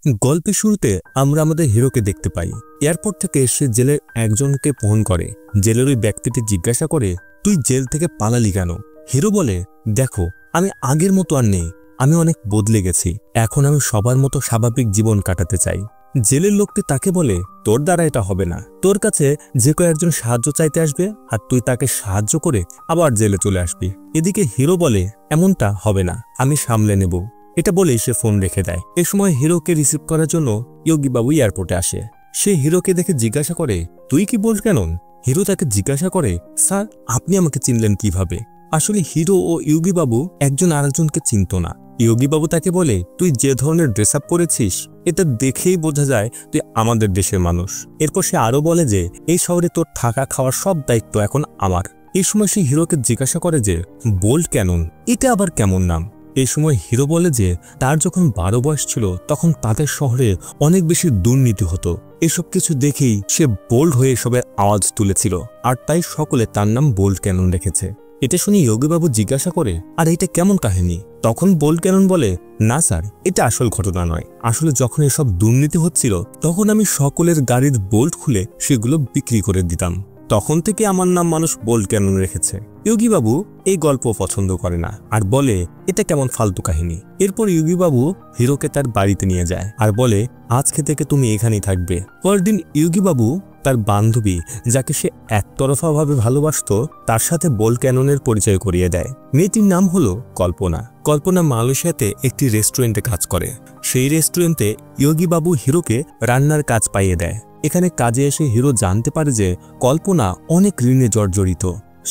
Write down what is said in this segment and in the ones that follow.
গল্পের শুরুতে আমরা আমাদের হিরোকে দেখতে পাই। এয়ারপোর্ট থেকে সে জেলের একজনকে ফোন করে। জেলের ওই ব্যক্তিটি জিজ্ঞাসা করে, তুই জেল থেকে পালালি কেন? হিরো বলে, দেখো আমি আগের মতো আর নেই, আমি অনেক বদলে গেছি, এখন আমি সবার মতো স্বাভাবিক জীবন কাটাতে চাই। জেলের লোকটি তাকে বলে, তোর দ্বারা এটা হবে না, তোর কাছে যে কেউ একজন সাহায্য চাইতে আসবে আর তুই তাকে সাহায্য করে আবার জেলে চলে আসবি। এদিকে হিরো বলে, এমনটা হবে না, আমি সামলে নেব। এটা বলে সে ফোন রেখে দেয়। এ সময় হিরোকে রিসিভ করার জন্য ইয়োগি বাবু এয়ারপোর্টে আসে। সে হিরোকে দেখে জিজ্ঞাসা করে, তুই কি বল কেন? হিরো তাকে জিজ্ঞাসা করে, স্যার আপনি আমাকে চিনলেন কিভাবে? আসলে হিরো ও ইয়োগি বাবু একজন আরেকজনকে চিনত না। ইয়োগি বাবু তাকে বলে, তুই যে ধরনের ড্রেস আপ করেছিস এটা দেখেই বোঝা যায় তুই আমাদের দেশের মানুষ। এরপর সে আরো বলে যে এই শহরে তোর থাকা খাওয়ার সব দায়িত্ব এখন আমার। এই সময় সে হিরোকে জিজ্ঞাসা করে যে বোল্ট ক্যানন এটা আবার কেমন নাম? এই সময় হিরো বলে যে তার যখন 12 বয়স ছিল তখন তাদের শহরে অনেক বেশি দুর্নীতি হতো। এসব কিছু দেখেই সে বোল্ড হয়ে এসবের আওয়াজ তুলেছিল আর তাই সকলে তার নাম বোল্ট ক্যানন রেখেছে। এটা শুনে ইয়োগি বাবু জিজ্ঞাসা করে, আর এটা কেমন কাহিনী? তখন বোল্ট ক্যানন বলে, না স্যার এটা আসল ঘটনা নয়, আসলে যখন এসব দুর্নীতি হচ্ছিল তখন আমি সকলের গাড়ির বোল্ট খুলে সেগুলো বিক্রি করে দিতাম, তখন থেকে আমার নাম মানুষ বোল্ট ক্যানন রেখেছে। ইয়োগি বাবু এই গল্প পছন্দ করে না আর বলে এটা কেমন ফালতু কাহিনী। এরপর ইয়োগি বাবু হিরোকে তার বাড়িতে নিয়ে যায় আর বলে আজকে থেকে তুমি এখানেই থাকবে। পরের দিন ইয়োগি বাবু তার বান্ধবী যাকে সে একতরফাভাবে ভালোবাসত তার সাথে বোল্ট ক্যাননের পরিচয় করিয়ে দেয়। মেয়েটির নাম হলো কল্পনা। কল্পনা মালয়েশিয়াতে একটি রেস্টুরেন্টে কাজ করে। সেই রেস্টুরেন্টে ইয়োগি বাবু হিরোকে রান্নার কাজ পাইয়ে দেয়। এখানে কাজে এসে হিরো জানতে পারে যে কল্পনা অনেক ঋণে জর্জরিত।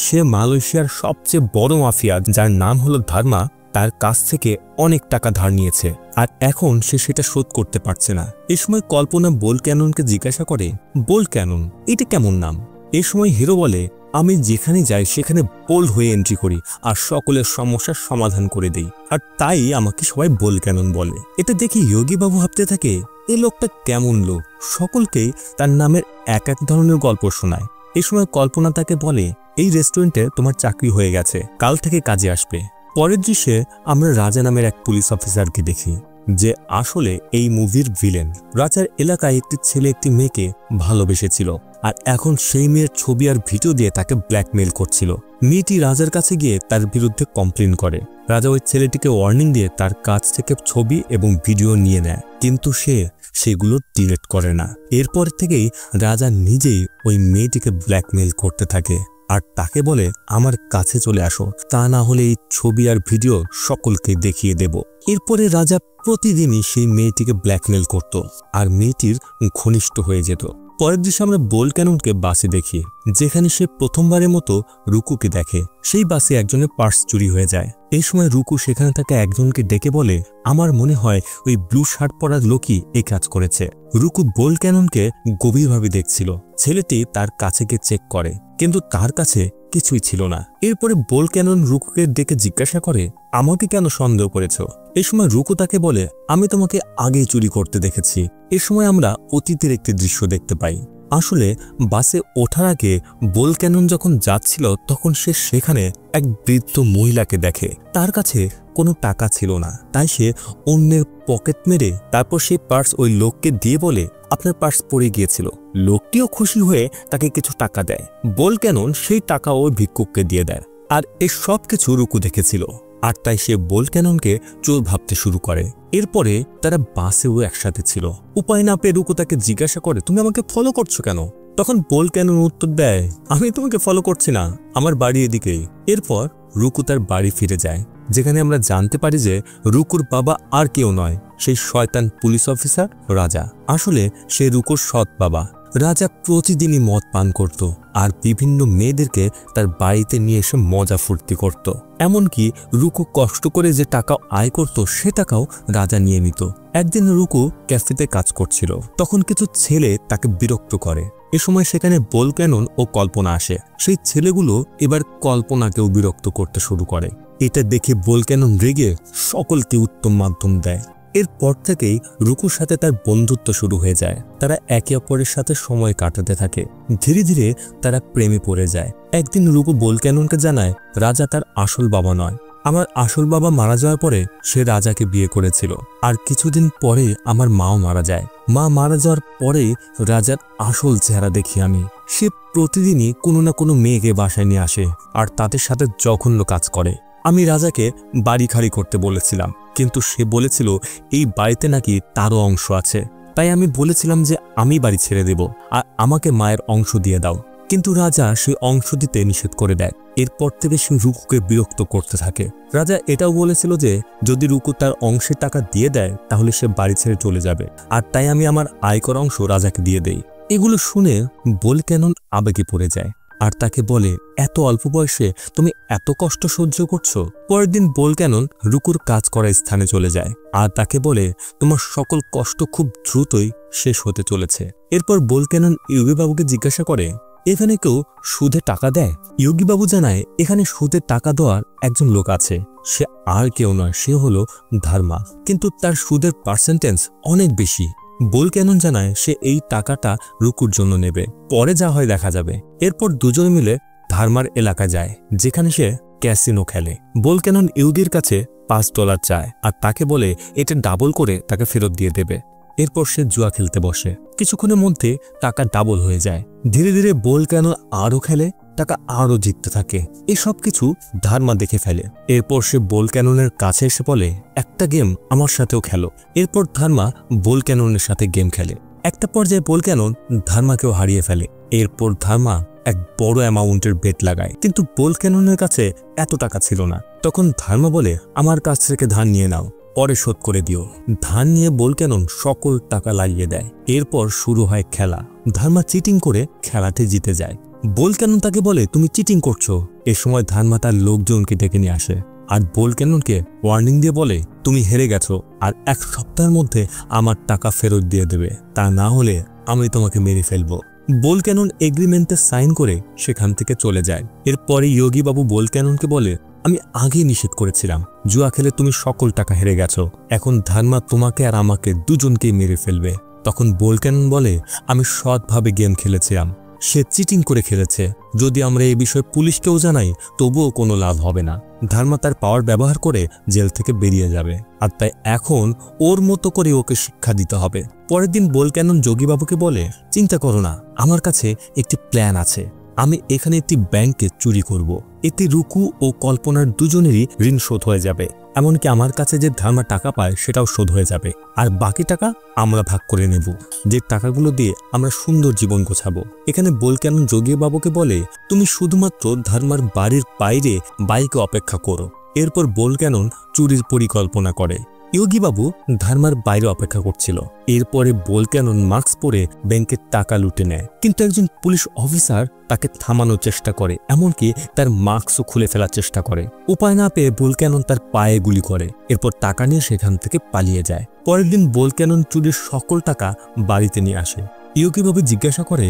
সে মালয়েশিয়ার সবচেয়ে বড় মাফিয়া যার নাম হলো ধর্মা তার কাছ থেকে অনেক টাকা ধার নিয়েছে আর এখন সে সেটা শোধ করতে পারছে না। এ সময় কল্পনা বোল্ট ক্যাননকে জিজ্ঞাসা করে, বোল্ট ক্যানন এটা কেমন নাম? এ সময় হিরো বলে, আমি যেখানে যাই সেখানে বোল্ড হয়ে এন্ট্রি করি আর সকলের সমস্যার সমাধান করে দেই, আর তাই আমাকে সবাই বোল্ট ক্যানন বলে। এটা দেখে ইয়োগি বাবু ভাবতে থাকে এই লোকটা কেমন লোক, সকলকেই তার নামের এক এক ধরনের গল্প শোনায়। এই সময় কল্পনা তাকে বলে, এই রেস্টুরেন্টে তোমার চাকরি হয়ে গেছে, কাল থেকে কাজে আসবে। পরের দৃশ্যে আমরা রাজা নামের এক পুলিশ অফিসারকে দেখি যে আসলে এই মুভির ভিলেন। রাজার এলাকায় একটি ছেলে একটি মেয়েকে ভালোবেসেছিল আর এখন সেই মেয়ের ছবি আর ভিডিও দিয়ে তাকে ব্ল্যাকমেইল করছিল। মেয়েটি রাজার কাছে গিয়ে তার বিরুদ্ধে কমপ্লেন করে। রাজা ওই ছেলেটিকে ওয়ার্নিং দিয়ে তার কাছ থেকে ছবি এবং ভিডিও নিয়ে নেয়, কিন্তু সে সেগুলো ডিলিট করে না। এরপর থেকেই রাজা নিজেই ওই মেয়েটিকে ব্ল্যাকমেইল করতে থাকে আর তাকে বলে আমার কাছে চলে আসো, তা না হলে এই ছবি আর ভিডিও সকলকে দেখিয়ে দেব। এরপরে রাজা প্রতিদিনই সেই মেয়েটিকে ব্ল্যাকমেইল করত আর মেয়েটির ঘনিষ্ঠ হয়ে যেত। পরের দৃশ্যে আমরা বোল্ট ক্যাননকে বাসে দেখি, যেখানে সে প্রথমবারের মতো রুকুকে দেখে। সেই বাসে একজনের পার্স চুরি হয়ে যায়। এই সময় রুকু সেখানে থাকা একজনকে ডেকে বলে, আমার মনে হয় ওই ব্লু শার্ট পরা লোকই এই কাজ করেছে। রুকু বোল্ট ক্যাননকে গভীরভাবে দেখছিল। ছেলেটি তার কাছে গিয়ে চেক করে, কিন্তু তার কাছে কিছুই ছিল না। এরপরে বোল্ট ক্যানন রুকুকে ডেকে জিজ্ঞাসা করে, আমাকে কেন সন্দেহ করেছ? এই সময় রুকু তাকে বলে, আমি তোমাকে আগেই চুরি করতে দেখেছি। এ সময় আমরা অতীতের একটি দৃশ্য দেখতে পাই। আসলে বাসে ওঠার আগে বোল্ট ক্যানন যখন যাচ্ছিল তখন সে সেখানে এক বৃদ্ধ মহিলাকে দেখে। তার কাছে কোনো টাকা ছিল না, তাই সে অন্যের পকেট মেরে তারপর সেই পার্স ওই লোককে দিয়ে বলে, আপনার পার্স পড়ে গিয়েছিল। লোকটিও খুশি হয়ে তাকে কিছু টাকা দেয়। বোল্ট ক্যানন সেই টাকা ওই ভিক্ষুককে দিয়ে দেয়। আর এই সব কিছু রুকু দেখেছিল আর তাই সে বোল্ট ক্যাননকে চোর ভাবতে শুরু করে। এরপরে তারা বাসেও একসাথে ছিল। উপায় না পেয়ে রুকু তাকে জিজ্ঞাসা করে, তুমি আমাকে ফলো করছো কেন? তখন বোল্ট ক্যানন উত্তর দেয়, আমি তোমাকে ফলো করছি না, আমার বাড়ি এদিকেই। এরপর রুকু তার বাড়ি ফিরে যায়, যেখানে আমরা জানতে পারি যে রুকুর বাবা আর কেউ নয়, সেই শয়তান পুলিশ অফিসার রাজা। আসলে সে রুকুর সৎ বাবা। রাজা প্রতিদিনই মদ পান করত আর বিভিন্ন মেয়েদেরকে তার বাড়িতে নিয়ে এসে মজা ফুর্তি করত। এমনকি রুকু কষ্ট করে যে টাকা আয় করত সে টাকাও রাজা নিয়ে নিত। একদিন রুকু ক্যাফেতে কাজ করছিল, তখন কিছু ছেলে তাকে বিরক্ত করে। এ সময় সেখানে বোল্ট ক্যানন ও কল্পনা আসে। সেই ছেলেগুলো এবার কল্পনাকেও বিরক্ত করতে শুরু করে। এটা দেখে বোল্ট ক্যানন রেগে সকলকে উত্তম মাধ্যম দেয়। এরপর থেকেই রুকুর সাথে তার বন্ধুত্ব শুরু হয়ে যায়। তারা একে অপরের সাথে সময় কাটাতে থাকে। ধীরে ধীরে তারা প্রেমে পড়ে যায়। একদিন রুকু বোল্ট ক্যাননকে জানায় রাজা তার আসল বাবা নয়, আমার আসল বাবা মারা যাওয়ার পরে সে রাজাকে বিয়ে করেছিল, আর কিছুদিন পরে আমার মাও মারা যায়। মা মারা যাওয়ার পরে রাজার আসল চেহারা দেখি আমি। সে প্রতিদিনই কোনো না কোনো মেয়েকে বাসায় নিয়ে আসে আর তাদের সাথে জঘন্য কাজ করে। আমি রাজাকে বাড়ি খালি করতে বলেছিলাম, কিন্তু সে বলেছিল এই বাড়িতে নাকি তারও অংশ আছে। তাই আমি বলেছিলাম যে আমি বাড়ি ছেড়ে দেব আর আমাকে মায়ের অংশ দিয়ে দাও, কিন্তু রাজা সেই অংশ দিতে নিষেধ করে দেয়। এরপর থেকে সে রুকুকে বিরক্ত করতে থাকে। রাজা এটাও বলেছিল যে যদি রুকু তার অংশের টাকা দিয়ে দেয় তাহলে সে বাড়ি ছেড়ে চলে যাবে, আর তাই আমি আমার আয়কর অংশ রাজাকে দিয়ে দেই। এগুলো শুনে ভোলক্যানন আবেগে পড়ে যায় আর তাকে বলে, এত অল্প বয়সে তুমি এত কষ্ট সহ্য করছো? পরের দিন ভোলক্যানন রুকুর কাজ করা স্থানে চলে যায় আর তাকে বলে, তোমার সকল কষ্ট খুব দ্রুতই শেষ হতে চলেছে। এরপর ভোলক্যানন ইয়োগীবাবুকে জিজ্ঞাসা করে, এখানে কেউ সুদে টাকা দেয়? ইয়োগীবাবু জানায়, এখানে সুদে টাকা দেওয়ার একজন লোক আছে, সে আর কেউ নয়, সে হলো ধর্মা, কিন্তু তার সুদের পার্সেন্টেজ অনেক বেশি। ভোলক্যানন জানায় সে এই টাকাটা রুকুর জন্য নেবে, পরে যা হয় দেখা যাবে। এরপর দুজন মিলে ধর্মার এলাকায় যায় যেখানে সে ক্যাসিনো খেলে। ভোলক্যানন ইয়োগীর কাছে $5 চায় আর তাকে বলে এটা ডাবল করে তাকে ফেরত দিয়ে দেবে। এরপর সে জুয়া খেলতে বসে। কিছুক্ষণের মধ্যে টাকা ডাবল হয়ে যায়। ধীরে ধীরে ভোলক্যানন আরও খেলে, টাকা আরও জিততে থাকে। এসব কিছু ধর্মা দেখে ফেলে। এরপর সে ভোলক্যাননের কাছে এসে বলে, একটা গেম আমার সাথেও খেলো। এরপর ধর্মা ভোলক্যাননের সাথে গেম খেলে। একটা পর্যায়ে ভোলক্যানন ধর্মাকেও হারিয়ে ফেলে। এরপর ধর্মা এক বড় অ্যামাউন্টের বেট লাগায়, কিন্তু ভোলক্যাননের কাছে এত টাকা ছিল না। তখন ধর্মা বলে, আমার কাছ থেকে ধার নিয়ে নাও, পরে শোধ করে দিও। ধার নিয়ে ভোলক্যানন সকল টাকা লাগিয়ে দেয়। এরপর শুরু হয় খেলা। ধর্মা চিটিং করে খেলাতে জিতে যায়। ভোলক্যানন তাকে বলে, তুমি চিটিং করছো। এ সময় ধর্মা তার লোকজনকে ডেকে নিয়ে আসে আর ভোলক্যাননকে ওয়ার্নিং দিয়ে বলে, তুমি হেরে গেছো আর 1 সপ্তাহের মধ্যে আমার টাকা ফেরত দিয়ে দেবে, তা না হলে আমি তোমাকে মেরে ফেলবো। ভোলক্যানন এগ্রিমেন্টে সাইন করে সেখান থেকে চলে যায়। এরপরে ইয়োগীবাবু ভোলক্যাননকে বলে, আমি আগেই নিষেধ করেছিলাম, জুয়া খেলে তুমি সকল টাকা হেরে গেছো, এখন ধর্মা তোমাকে আর আমাকে দুজনকেই মেরে ফেলবে। তখন ভোলক্যানন বলে, আমি সৎভাবে গেম খেলেছিলাম, সে চিটিং করে খেলেছে। যদি আমরা এই বিষয়ে পুলিশকেও জানাই তবুও কোনো লাভ হবে না। ধর্মা তার পাওয়ার ব্যবহার করে জেল থেকে বেরিয়ে যাবে, আর তাই এখন ওর মতো করে ওকে শিক্ষা দিতে হবে। পরের দিন ভোলক্যানন যোগীবাবুকে বলে, চিন্তা করো না, আমার কাছে একটি প্ল্যান আছে। আমি এখানে একটি ব্যাংকে চুরি করব। এতে রুকু ও কল্পনার দুজনেরই ঋণ শোধ হয়ে যাবে, এমনকি আমার কাছে যে ধর্মা টাকা পায় সেটাও শোধ হয়ে যাবে, আর বাকি টাকা আমরা ভাগ করে নেব। যে টাকাগুলো দিয়ে আমরা সুন্দর জীবন গোছাবো। এখানে ভোলক্যানন যোগীবাবুকে বলে, তুমি শুধুমাত্র ধর্মার বাড়ির বাইরে বাইকে অপেক্ষা করো। এরপর ভোলক্যানন চুরির পরিকল্পনা করে। ইয়োগীবাবু ধর্মার বাইরে অপেক্ষা করছিল। এরপরে ভোলক্যানন মাস্ক পরে ব্যাংকের টাকা লুটে নেয়, কিন্তু একজন পুলিশ অফিসার তাকে থামানোর চেষ্টা করে, এমনকি তার মাস্কও খুলে ফেলার চেষ্টা করে। উপায় না পেয়ে ভোলক্যানন তার পায়ে গুলি করে। এরপর টাকা নিয়ে সেখান থেকে পালিয়ে যায়। পরের দিন ভোলক্যানন চুরির সকল টাকা বাড়িতে নিয়ে আসে। ইয়োগীবাবু জিজ্ঞাসা করে,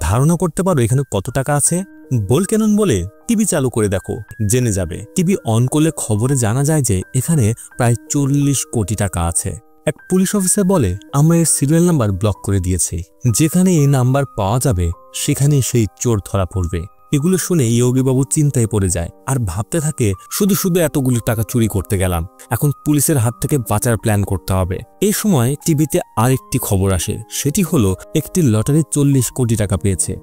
ধারণা করতে পারো এখানে কত টাকা আছে? ভোলক্যানন বলে, টিভি চালু করে দেখো, জেনে যাবে। টিভি অন করলে খবরে জানা যায় যে এখানে প্রায় 40 কোটি টাকা আছে। এক পুলিশ অফিসার বলে, আমরা এর সিরিয়াল নাম্বার ব্লক করে দিয়েছি, যেখানে এই নাম্বার পাওয়া যাবে সেখানে সেই চোর ধরা পড়বে। এগুলো শুনে ইয়োগীবাবু চিন্তায় পড়ে যায় আর ভাবতে থাকে, শুধু শুধু এতগুলো টাকা চুরি করতে গেলাম, এখন পুলিশের হাত থেকে বাঁচার প্ল্যান করতে হবে। এই সময় টিভিতে আরেকটি খবর আসে, সেটি হলো একটি লটারি 40 কোটি টাকা পেয়েছে।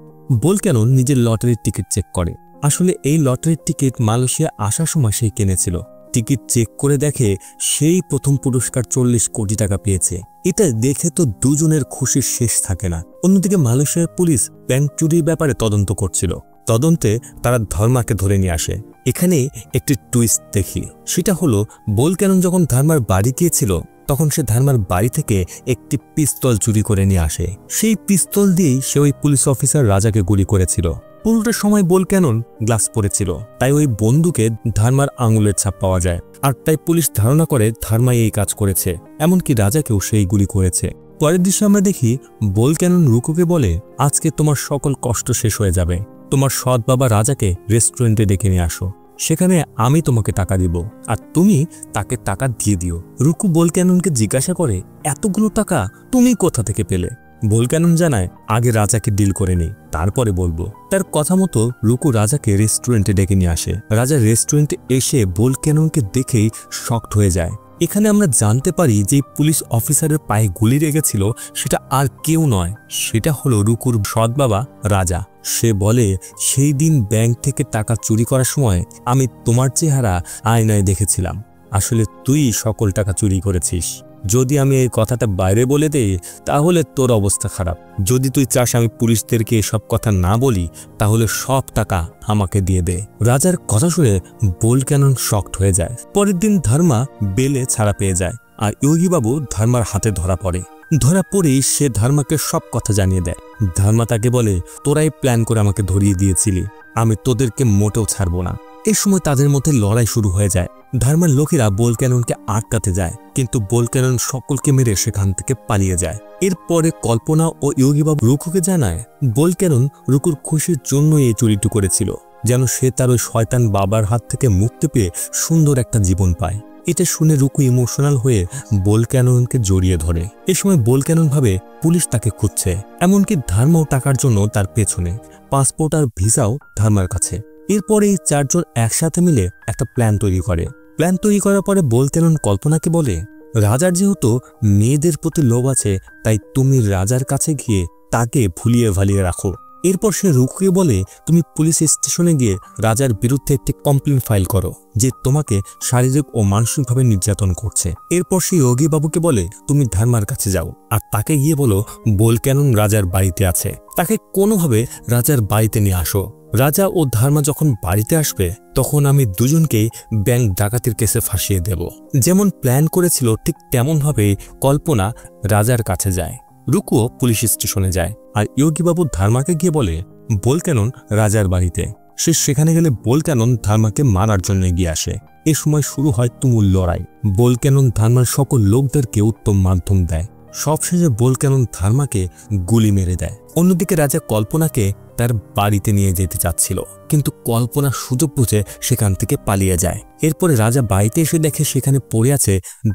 ভোলক্যানন নিজের লটারির টিকিট চেক করে। আসলে এই লটারির টিকিট মালয়েশিয়া আসার সময় সে কিনেছিল। টিকিট চেক করে দেখে সেই প্রথম পুরস্কার 40 কোটি টাকা পেয়েছে। এটা দেখে তো দুজনের খুশির শেষ থাকে না। অন্যদিকে মালয়েশিয়ার পুলিশ ব্যাংক চুরির ব্যাপারে তদন্ত করছিল। তদন্তে তারা ধর্মাকে ধরে নিয়ে আসে। এখানে একটি টুইস্ট দেখি, সেটা হলো ভোলক্যানন যখন ধর্মার বাড়ি গিয়েছিল তখন সে ধর্মার বাড়ি থেকে একটি পিস্তল চুরি করে নিয়ে আসে। সেই পিস্তল দিয়েই সে ওই পুলিশ অফিসার রাজাকে গুলি করেছিল। পুরোটা সময় ভোলক্যানন গ্লাস পরেছিল, তাই ওই বন্দুকে ধর্মার আঙুলের ছাপ পাওয়া যায়, আর তাই পুলিশ ধারণা করে ধর্মাই এই কাজ করেছে, এমনকি রাজাকেও সেই গুলি করেছে। পরের দৃশ্যে আমরা দেখি ভোলক্যানন রুকুকে বলে, আজকে তোমার সকল কষ্ট শেষ হয়ে যাবে, তোমার সৎ বাবা রাজাকে রেস্টুরেন্টে ডেকে নিয়ে আসো, সেখানে আমি তোমাকে টাকা দিব আর তুমি তাকে টাকা দিয়ে দিও। রুকু ভোলক্যাননকে জিজ্ঞাসা করে, এতগুলো টাকা তুমি কোথা থেকে পেলে? ভোলক্যানন জানায় আগে রাজাকে ডিল করে নেই, তারপরে বলবো। তার কথা মতো রুকু রাজাকে রেস্টুরেন্টে ডেকে নিয়ে আসে। রাজা রেস্টুরেন্টে এসে ভোলক্যাননকে দেখেই শকড হয়ে যায়। এখানে আমরা জানতে পারি যে পুলিশ অফিসারের পায়ে গুলি লেগেছিল সেটা আর কেউ নয়, সেটা হলো রুকুর সৎ বাবা রাজা। সে বলে, সেই দিন ব্যাংক থেকে টাকা চুরি করার সময় আমি তোমার চেহারা আয়নায় দেখেছিলাম। আসলে তুই সকল টাকা চুরি করেছিস। যদি আমি এই কথাটা বাইরে বলে দেই তাহলে তোর অবস্থা খারাপ। যদি তুই চাস আমি পুলিশদেরকে এসব কথা না বলি তাহলে সব টাকা আমাকে দিয়ে দে। রাজার কথা শুনে ভোলক্যানন শকড হয়ে যায়। পরের দিন ধর্মা বেলে ছাড়া পেয়ে যায় আর ইয়োগি বাবু ধর্মার হাতে ধরা পড়ে। ধরা পড়েই সে ধর্মাকে সব কথা জানিয়ে দেয়। ধর্মা তাকে বলে, তোরাই প্ল্যান করে আমাকে ধরিয়ে দিয়েছিলি, আমি তোদেরকে মোটেও ছাড়বো না। এই সময় তাদের মধ্যে লড়াই শুরু হয়ে যায়। ধর্মার লোকেরা ভোলক্যাননকে আটকাতে যায়, কিন্তু ভোলক্যানন সকলকে মেরে সেখান থেকে পালিয়ে যায়। এরপরে কল্পনা ও ইয়োগি বাবু রুকুকে জানায় ভোলক্যানন রুকুর খুশির জন্য এই চুরিটি করেছিল, যেন সে তার ওই শয়তান বাবার হাত থেকে মুক্তি পেয়ে সুন্দর একটা জীবন পায়। এটা শুনে রুকু ইমোশনাল হয়ে ভোলক্যাননকে জড়িয়ে ধরে। এ সময় ভোলক্যানন ভাবে পুলিশ তাকে খুঁজছে, এমনকি ধর্মাও টাকার জন্য তার পেছনে। পাসপোর্ট আর ভিসাও ধর্মার কাছে। এরপরে এই চারজন একসাথে মিলে একটা প্ল্যান তৈরি করে। প্ল্যান তৈরি করার পরে ভোলক্যানন কল্পনাকে বলে, রাজার যেহেতু মেয়েদের প্রতি লোভ আছে, তাই তুমি রাজার কাছে গিয়ে তাকে ভুলিয়ে ভালিয়ে রাখো। এরপর সে রুকুকে বলে, তুমি পুলিশ স্টেশনে গিয়ে রাজার বিরুদ্ধে একটি কমপ্লেন ফাইল করো যে তোমাকে শারীরিক ও মানসিকভাবে নির্যাতন করছে। এরপর সে ইয়োগি বাবুকে বলে, তুমি ধর্মার কাছে যাও আর তাকে গিয়ে বলো ভোলক্যানন রাজার বাড়িতে আছে, তাকে কোনোভাবে রাজার বাড়িতে নিয়ে আসো। রাজা ও ধর্মা যখন বাড়িতে আসবে তখন আমি দুজনকেই ব্যাংক ডাকাতির কেসে ফাঁসিয়ে দেব। যেমন প্ল্যান করেছিল ঠিক তেমনভাবে কল্পনা রাজার কাছে যায়। রুকুও পুলিশ স্টেশনে যায় আর ইয়োগি বাবু ধর্মাকে গিয়ে বলে ভোলক্যানন রাজার বাড়িতে। সে সেখানে গেলে ভোলক্যানন ধর্মাকে মারার জন্য এগিয়ে আসে। এ সময় শুরু হয় তুমুল লড়াই। ভোলক্যানন ধর্মার সকল লোকদেরকে উত্তম মাধ্যম দেয়। সবশেষে ভোলক্যানন ধর্মাকে গুলি মেরে দেয়। অন্যদিকে রাজা কল্পনাকে তার বাড়িতে নিয়ে যেতে চাচ্ছিল, কিন্তু কল্পনা সুযোগ বুঝে সেখান থেকে পালিয়ে যায়। এরপরে রাজা বাড়িতে এসে দেখে সেখানে পড়ে আছে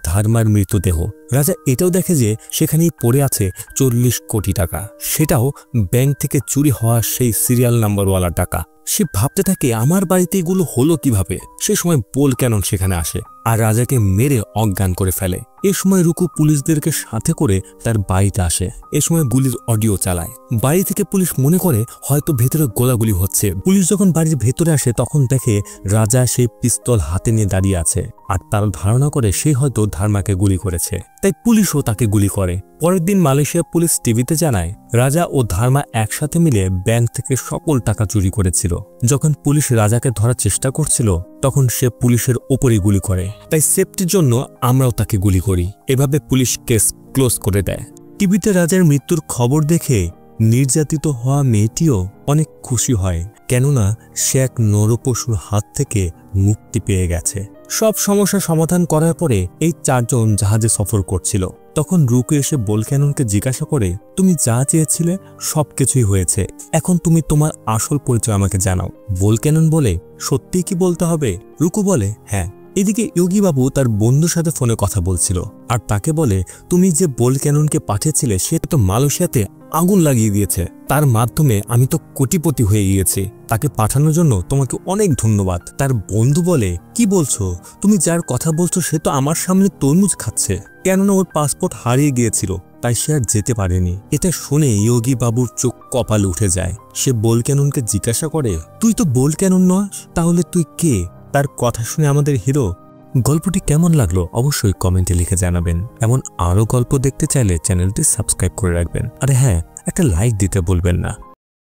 ধর্মার মৃতদেহ। রাজা এটাও দেখে যে সেখানেই পড়ে আছে 40 কোটি টাকা, সেটাও ব্যাংক থেকে চুরি হওয়া সেই সিরিয়াল নাম্বারওয়ালা টাকা। সে ভাবতে থাকে আমার বাড়িতে এগুলো হলো কিভাবে। সে সময় ভোলক্যানন সেখানে আসে আর রাজাকে মেরে অজ্ঞান করে ফেলে। এ সময় রুকু পুলিশদেরকে সাথে করে তার বাড়িতে আসে। এ সময় গুলির অডিও চালায়। বাড়ি থেকে পুলিশ মনে করে হয়তো ভেতরে গোলাগুলি হচ্ছে। পুলিশ যখন বাড়ির ভেতরে আসে তখন দেখে রাজা সেই পিস্তল হাতে নিয়ে দাঁড়িয়ে আছে আর তারা ধারণা করে সে হয়তো ধর্মাকে গুলি করেছে, তাই পুলিশও তাকে গুলি করে। পরের দিন মালয়েশিয়া পুলিশ টিভিতে জানায় রাজা ও ধর্মা একসাথে মিলে ব্যাংক থেকে সকল টাকা চুরি করেছিল। যখন পুলিশ রাজাকে ধরার চেষ্টা করছিল তখন সে পুলিশের ওপরই গুলি করে, তাই সেফটির জন্য আমরাও তাকে গুলি করি। এভাবে পুলিশ কেস ক্লোজ করে দেয়। টিভিতে রাজার মৃত্যুর খবর দেখে নির্যাতিত হওয়া মেয়েটিও অনেক খুশি হয়, কেননা সে এক নরপশুর হাত থেকে মুক্তি পেয়ে গেছে। সব সমস্যা সমাধান করার পরে এই চারজন জাহাজে সফর করছিল। তখন রুকু এসে ভোলক্যাননকে জিজ্ঞাসা করে, তুমি যা চেয়েছিলে সবকিছুই হয়েছে, এখন তুমি তোমার আসল পরিচয় আমাকে জানাও। ভোলক্যানন বলে, সত্যি কি বলতে হবে? রুকু বলে, হ্যাঁ। এদিকে ইয়োগি বাবু তার বন্ধুর সাথে ফোনে কথা বলছিল আর তাকে বলে, তুমি যে ভোলক্যাননকে পাঠিয়েছিলে সে তো মালয়েশিয়াতে আগুন লাগিয়ে দিয়েছে, তার মাধ্যমে আমি তো কোটিপতি হয়ে গিয়েছি, তাকে পাঠানোর জন্য তোমাকে অনেক ধন্যবাদ। তার বন্ধু বলে, কি বলছো? তুমি যার কথা বলছো সে তো আমার সামনে তরমুজ খাচ্ছে, কেননা ওর পাসপোর্ট হারিয়ে গিয়েছিল তাই সে আর যেতে পারেনি। এটা শুনে ইয়োগি বাবুর চোখ কপালে উঠে যায়। সে ভোলক্যাননকে জিজ্ঞাসা করে, তুই তো ভোলক্যানন নস, তাহলে তুই কে? তার কথা শুনে আমাদের হিরো। গল্পটি কেমন লাগলো অবশ্যই কমেন্টে লিখে জানাবেন। এমন আরও গল্প দেখতে চাইলে চ্যানেলটি সাবস্ক্রাইব করে রাখবেন। আরে হ্যাঁ, একটা লাইক দিতে বলবেন না।